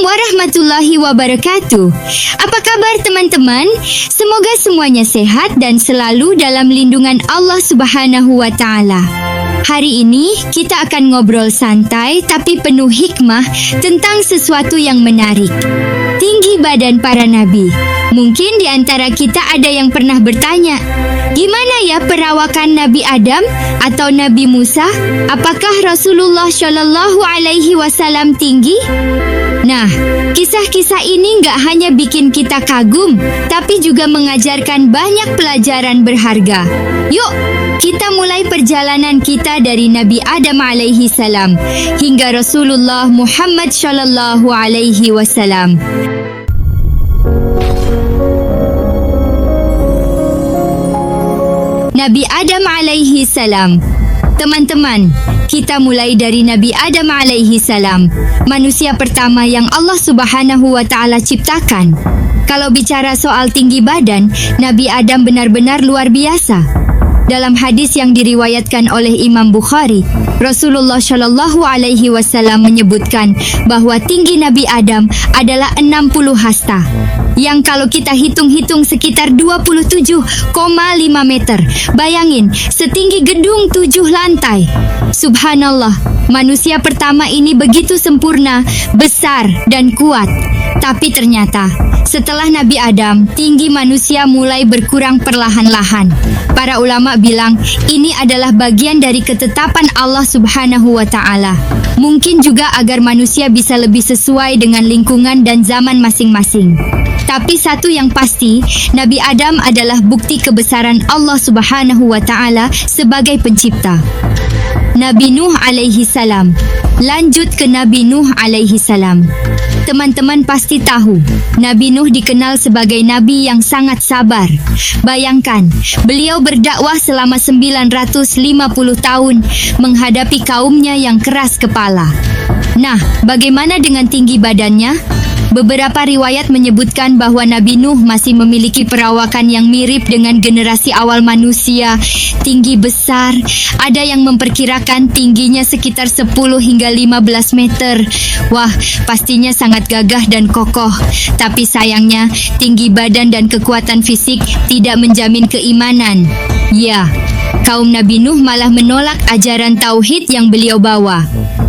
warahmatullahi wabarakatuh. Apa kabar teman-teman? Semoga semuanya sehat dan selalu dalam lindungan Allah Subhanahu wa Ta'ala. Hari ini kita akan ngobrol santai tapi penuh hikmah tentang sesuatu yang menarik. Tinggi badan para nabi. Mungkin di antara kita ada yang pernah bertanya, gimana ya perawakan Nabi Adam atau Nabi Musa? Apakah Rasulullah Shallallahu Alaihi Wasallam tinggi? Nah, kisah-kisah ini nggak hanya bikin kita kagum, tapi juga mengajarkan banyak pelajaran berharga. Yuk, kita mulai perjalanan kita dari Nabi Adam alaihi salam hingga Rasulullah Muhammad Shallallahu Alaihi Wasallam. Nabi Adam alaihi salam. Teman-teman, kita mulai dari Nabi Adam alaihi salam, manusia pertama yang Allah Subhanahu wa Ta'ala ciptakan. Kalau bicara soal tinggi badan, Nabi Adam benar-benar luar biasa. Dalam hadis yang diriwayatkan oleh Imam Bukhari, Rasulullah Shallallahu Alaihi Wasallam menyebutkan bahwa tinggi Nabi Adam adalah 60 hasta, yang kalau kita hitung-hitung sekitar 27,5 meter. Bayangin, setinggi gedung 7 lantai. Subhanallah, manusia pertama ini begitu sempurna, besar, dan kuat. Tapi ternyata, setelah Nabi Adam, tinggi manusia mulai berkurang perlahan-lahan. Para ulama bilang, ini adalah bagian dari ketetapan Allah Subhanahu wa Ta'ala. Mungkin juga agar manusia bisa lebih sesuai dengan lingkungan dan zaman masing-masing. Tapi satu yang pasti, Nabi Adam adalah bukti kebesaran Allah Subhanahu wa Ta'ala sebagai pencipta. Nabi Nuh alaihi salam. Lanjut ke Nabi Nuh alaihi salam. Teman-teman pasti tahu, Nabi Nuh dikenal sebagai nabi yang sangat sabar. Bayangkan, beliau berdakwah selama 950 tahun menghadapi kaumnya yang keras kepala. Nah, bagaimana dengan tinggi badannya? Beberapa riwayat menyebutkan bahwa Nabi Nuh masih memiliki perawakan yang mirip dengan generasi awal manusia, tinggi besar. Ada yang memperkirakan tingginya sekitar 10 hingga 15 meter. Wah, pastinya sangat gagah dan kokoh. Tapi sayangnya, tinggi badan dan kekuatan fisik tidak menjamin keimanan. Ya, kaum Nabi Nuh malah menolak ajaran tauhid yang beliau bawa.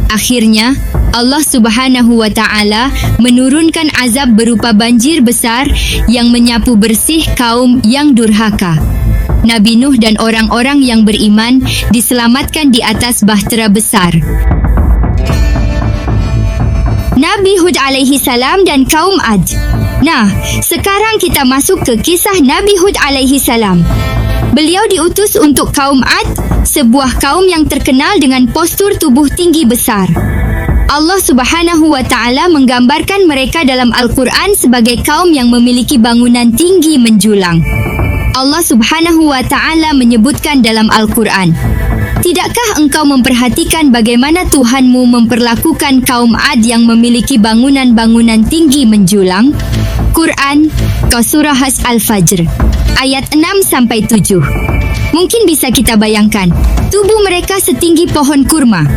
Akhirnya, Allah Subhanahu wa Ta'ala menurunkan azab berupa banjir besar yang menyapu bersih kaum yang durhaka. Nabi Nuh dan orang-orang yang beriman diselamatkan di atas bahtera besar. Nabi Hud alaihi salam dan kaum Ad. Nah, sekarang kita masuk ke kisah Nabi Hud alaihi salam. Beliau diutus untuk kaum Ad, sebuah kaum yang terkenal dengan postur tubuh tinggi besar. Allah Subhanahu wa Ta'ala menggambarkan mereka dalam Al-Quran sebagai kaum yang memiliki bangunan tinggi menjulang. Allah Subhanahu wa Ta'ala menyebutkan dalam Al-Quran, tidakkah engkau memperhatikan bagaimana Tuhanmu memperlakukan kaum Ad yang memiliki bangunan-bangunan tinggi menjulang? Quran, Surah Al-Fajr, ayat 6-7. Mungkin bisa kita bayangkan, tubuh mereka setinggi pohon kurma.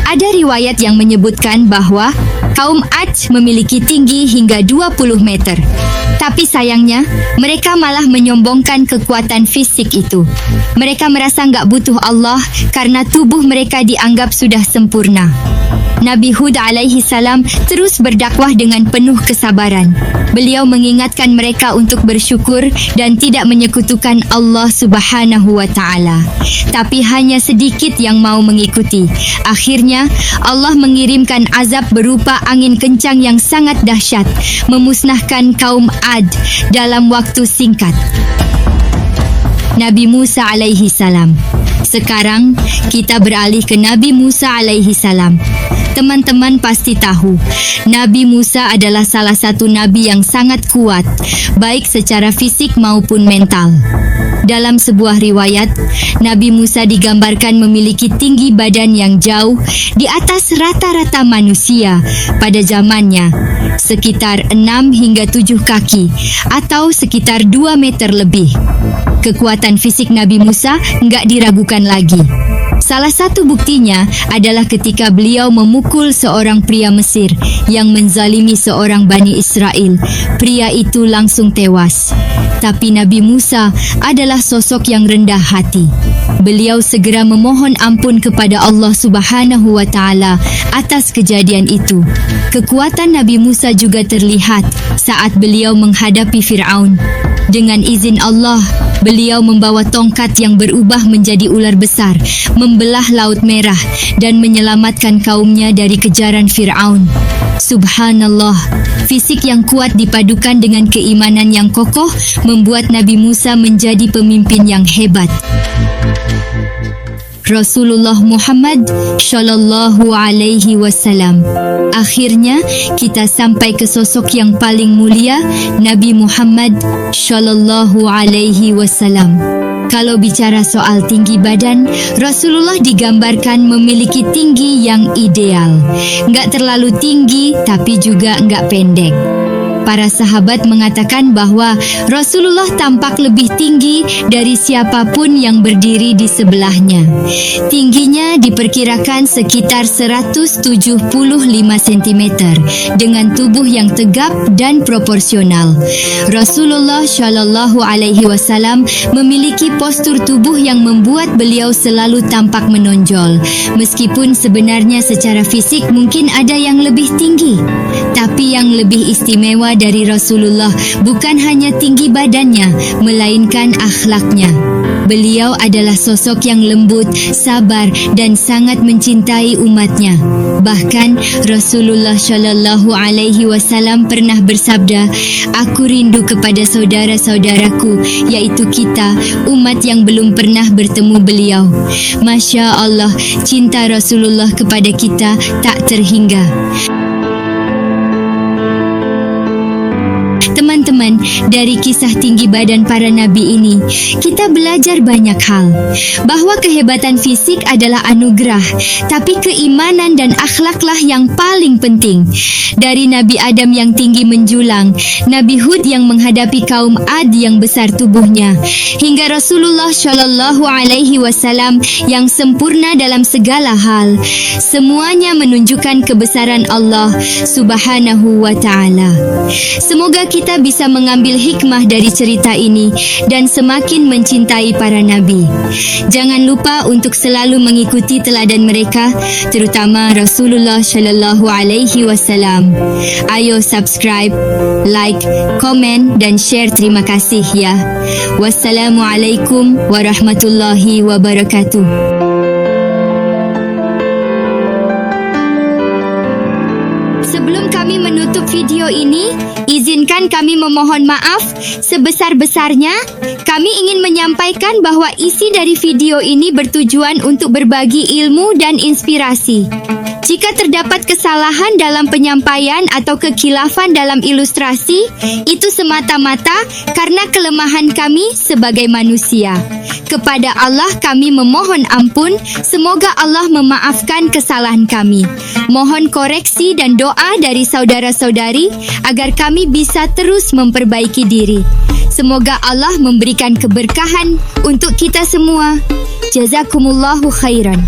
Ada riwayat yang menyebutkan bahwa kaum Ad memiliki tinggi hingga 20 meter. Tapi sayangnya, mereka malah menyombongkan kekuatan fisik itu. Mereka merasa nggak butuh Allah karena tubuh mereka dianggap sudah sempurna. Nabi Hud alaihi salam terus berdakwah dengan penuh kesabaran. Beliau mengingatkan mereka untuk bersyukur dan tidak menyekutukan Allah Subhanahu wa Ta'ala. Tapi hanya sedikit yang mau mengikuti. Akhirnya, Allah mengirimkan azab berupa angin kencang yang sangat dahsyat, memusnahkan kaum Ad dalam waktu singkat. Nabi Musa alaihi salam. Sekarang kita beralih ke Nabi Musa alaihi salam. Teman-teman pasti tahu, Nabi Musa adalah salah satu nabi yang sangat kuat, baik secara fisik maupun mental. Dalam sebuah riwayat, Nabi Musa digambarkan memiliki tinggi badan yang jauh di atas rata-rata manusia pada zamannya, sekitar 6 hingga 7 kaki atau sekitar 2 meter lebih. Kekuatan fisik Nabi Musa nggak diragukan lagi. Salah satu buktinya adalah ketika beliau memukul seorang pria Mesir yang menzalimi seorang Bani Israel. Pria itu langsung tewas. Tapi Nabi Musa adalah sosok yang rendah hati. Beliau segera memohon ampun kepada Allah Subhanahu wa Ta'ala atas kejadian itu. Kekuatan Nabi Musa juga terlihat saat beliau menghadapi Fir'aun. Dengan izin Allah, beliau membawa tongkat yang berubah menjadi ular besar, membelah Laut Merah dan menyelamatkan kaumnya dari kejaran Fir'aun. Subhanallah, fisik yang kuat dipadukan dengan keimanan yang kokoh membuat Nabi Musa menjadi pemimpin yang hebat. Rasulullah Muhammad Shallallahu Alaihi Wasallam. Akhirnya kita sampai ke sosok yang paling mulia, Nabi Muhammad Shallallahu Alaihi Wasallam. Kalau bicara soal tinggi badan, Rasulullah digambarkan memiliki tinggi yang ideal. Nggak terlalu tinggi, tapi juga nggak pendek. Para sahabat mengatakan bahwa Rasulullah tampak lebih tinggi dari siapapun yang berdiri di sebelahnya. Tingginya diperkirakan sekitar 175 cm dengan tubuh yang tegap dan proporsional. Rasulullah Shallallahu Alaihi Wasallam memiliki postur tubuh yang membuat beliau selalu tampak menonjol. Meskipun sebenarnya secara fisik mungkin ada yang lebih tinggi, tapi yang lebih istimewa dari Rasulullah bukan hanya tinggi badannya, melainkan akhlaknya. Beliau adalah sosok yang lembut, sabar dan sangat mencintai umatnya. Bahkan Rasulullah Shallallahu Alaihi Wasallam pernah bersabda, "Aku rindu kepada saudara-saudaraku, yaitu kita, umat yang belum pernah bertemu beliau." Masya Allah, cinta Rasulullah kepada kita tak terhingga. Teman-teman, dari kisah tinggi badan para nabi ini, kita belajar banyak hal. Bahwa kehebatan fisik adalah anugerah, tapi keimanan dan akhlaklah yang paling penting. Dari Nabi Adam yang tinggi menjulang, Nabi Hud yang menghadapi kaum Ad yang besar tubuhnya, hingga Rasulullah Shallallahu Alaihi Wasallam yang sempurna dalam segala hal. Semuanya menunjukkan kebesaran Allah Subhanahu wa Ta'ala. Semoga kita bisa mengambil hikmah dari cerita ini dan semakin mencintai para nabi. Jangan lupa untuk selalu mengikuti teladan mereka, terutama Rasulullah Shallallahu Alaihi Wasallam. Ayo subscribe, like, komen dan share. Terima kasih ya. Wassalamualaikum warahmatullahi wabarakatuh. Sebelum kami menutup video ini, izinkan kami memohon maaf sebesar-besarnya. Kami ingin menyampaikan bahwa isi dari video ini bertujuan untuk berbagi ilmu dan inspirasi. Jika terdapat kesalahan dalam penyampaian atau kekhilafan dalam ilustrasi, itu semata-mata karena kelemahan kami sebagai manusia. Kepada Allah kami memohon ampun, semoga Allah memaafkan kesalahan kami. Mohon koreksi dan doa dari saudara-saudari agar kami bisa terus memperbaiki diri. Semoga Allah memberikan keberkahan untuk kita semua. Jazakumullahu khairan.